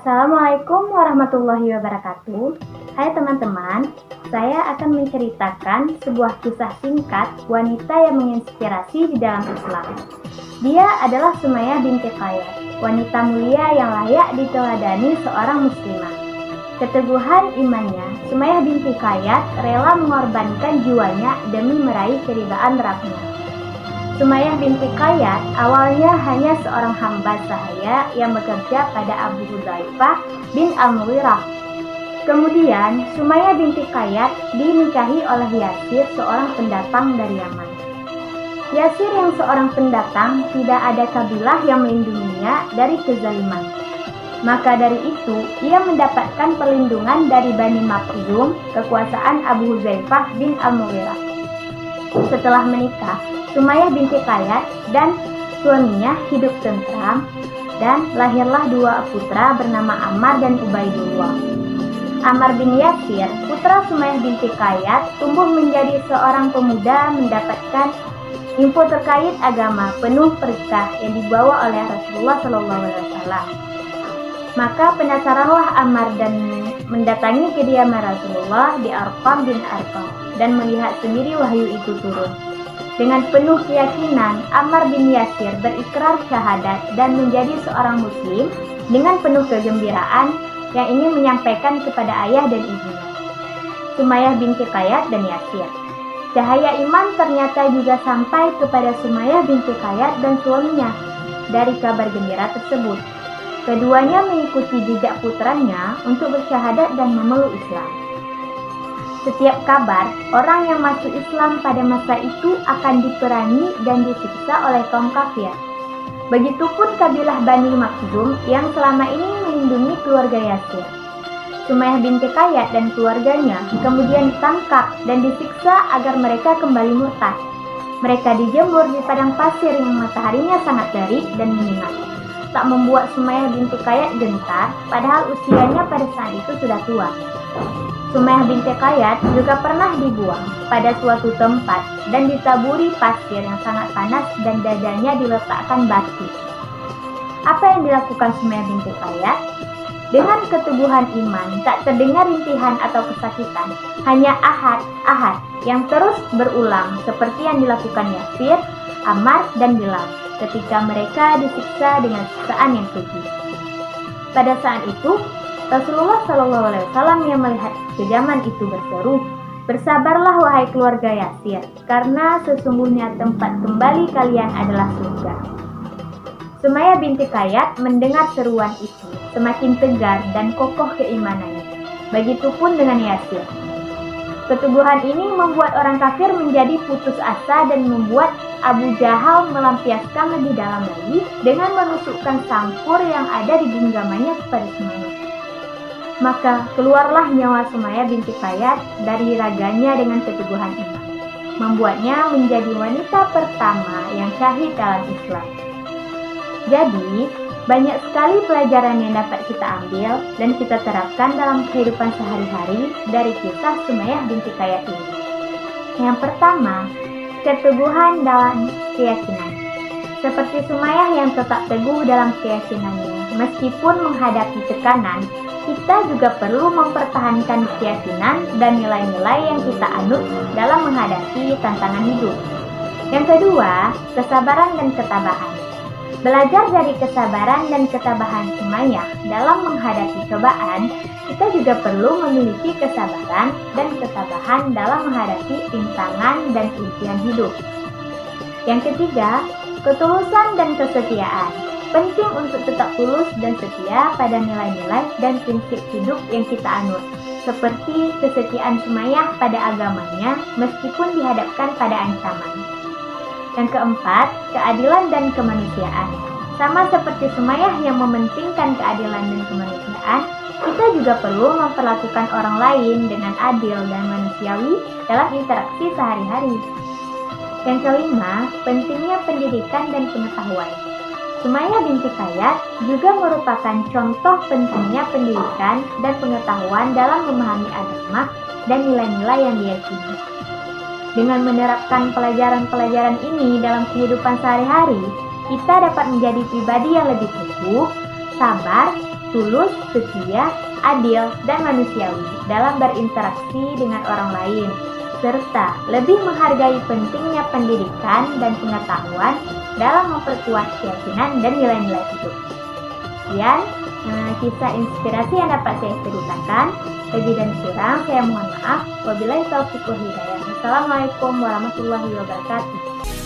Assalamualaikum warahmatullahi wabarakatuh. Hai teman-teman, saya akan menceritakan sebuah kisah singkat wanita yang menginspirasi di dalam Islam. Dia adalah Sumayyah binti Qayyad, wanita mulia yang layak diteladani seorang muslimah. Keteguhan imannya, Sumayyah binti Qayyad rela mengorbankan jiwanya demi meraih keridhaan Rabbnya. Sumayyah binti Qayyad awalnya hanya seorang hamba sahaya yang bekerja pada Abu Hudzaifah bin Al-Mughirah. Kemudian, Sumayyah binti Qayyad dinikahi oleh Yasir, seorang pendatang dari Yaman. Yasir yang seorang pendatang, tidak ada kabilah yang melindunginya dari kezaliman. Maka dari itu, ia mendapatkan perlindungan dari Bani Makhzum, kekuasaan Abu Hudzaifah bin Al-Mughirah. Setelah menikah, Sumayyah binti Qayyad dan suaminya hidup tentram dan lahirlah dua putra bernama Ammar dan Ubaidullah. Ammar bin Yasir, putra Sumayyah binti Qayyad, tumbuh menjadi seorang pemuda mendapatkan info terkait agama penuh berkah yang dibawa oleh Rasulullah SAW. Maka penasaranlah Ammar dan mendatangi kediaman Rasulullah di Arqam bin Arqam dan melihat sendiri wahyu itu turun. Dengan penuh keyakinan, Ammar bin Yasir berikrar syahadat dan menjadi seorang muslim dengan penuh kegembiraan yang ingin menyampaikan kepada ayah dan ibunya, Sumayyah binti Qayyad dan Yasir. Cahaya iman ternyata juga sampai kepada Sumayyah binti Qayyad dan suaminya. Dari kabar gembira tersebut, keduanya mengikuti jejak putranya untuk bersyahadat dan memeluk Islam. Setiap kabar, orang yang masuk Islam pada masa itu akan diperangi dan disiksa oleh kaum kafir. Begitupun kabilah Bani Makhzum yang selama ini melindungi keluarga Yasir. Sumayyah binti Qayyad dan keluarganya kemudian ditangkap dan disiksa agar mereka kembali murtad. Mereka dijemur di padang pasir yang mataharinya sangat terik dan menyengat. Tak membuat Sumayyah binti Qayyad gentar, padahal usianya pada saat itu sudah tua. Sumayyah binti Qayyad juga pernah dibuang pada suatu tempat dan ditaburi pasir yang sangat panas dan dadanya diletakkan batu. Apa yang dilakukan Sumayyah binti Qayyad? Dengan keteguhan iman, tak terdengar rintihan atau kesakitan, hanya ahad yang terus berulang seperti yang dilakukan Yasir, Ammar, dan Bilal ketika mereka disiksa dengan siksaan yang keji. Pada saat itu, Rasulullah SAW yang melihat kejaman itu berseru, "Bersabarlah wahai keluarga Yasir, karena sesungguhnya tempat kembali kalian adalah surga." Sumayyah binti Qayyad mendengar seruan itu, semakin tegar dan kokoh keimanannya. Begitupun dengan Yasir. Keteguhan ini membuat orang kafir menjadi putus asa dan membuat Abu Jahal melampiaskan lebih dalam lagi dengan menusukkan sangkur yang ada di genggamannya kepada Sumayyah. Maka keluarlah nyawa Sumayyah binti Qayyad dari raganya dengan keteguhan iman, membuatnya menjadi wanita pertama yang syahid dalam Islam. Jadi, banyak sekali pelajaran yang dapat kita ambil dan kita terapkan dalam kehidupan sehari-hari dari kisah Sumayyah binti Qayyad ini. Yang pertama, keteguhan dalam keyakinan. Seperti Sumayyah yang tetap teguh dalam keyakinannya, meskipun menghadapi tekanan, kita juga perlu mempertahankan keyakinan dan nilai-nilai yang kita anut dalam menghadapi tantangan hidup. Yang kedua, kesabaran dan ketabahan. Belajar dari kesabaran dan ketabahan Sumayyah dalam menghadapi cobaan, kita juga perlu memiliki kesabaran dan ketabahan dalam menghadapi rintangan dan ujian hidup. Yang ketiga, ketulusan dan kesetiaan. Penting untuk tetap tulus dan setia pada nilai-nilai dan prinsip hidup yang kita anut, seperti kesetiaan Sumayyah pada agamanya meskipun dihadapkan pada ancaman. Yang keempat, keadilan dan kemanusiaan. Sama seperti Sumayyah yang mementingkan keadilan dan kemanusiaan, kita juga perlu memperlakukan orang lain dengan adil dan manusiawi dalam interaksi sehari-hari. Yang kelima, pentingnya pendidikan dan pengetahuan. Sumayyah binti Qayyad juga merupakan contoh pentingnya pendidikan dan pengetahuan dalam memahami agama dan nilai-nilai yang diyakini. Dengan menerapkan pelajaran-pelajaran ini dalam kehidupan sehari-hari, kita dapat menjadi pribadi yang lebih teguh, sabar, tulus, setia, adil, dan manusiawi dalam berinteraksi dengan orang lain, serta lebih menghargai pentingnya pendidikan dan pengetahuan dalam memperkuat keyakinan dan nilai-nilai hidup. Sekian kisah inspirasi yang dapat saya ceritakan. Lebih dan kurang saya mohon maaf. Wabillahi taufiq wal hidayah. Assalamualaikum warahmatullahi wabarakatuh.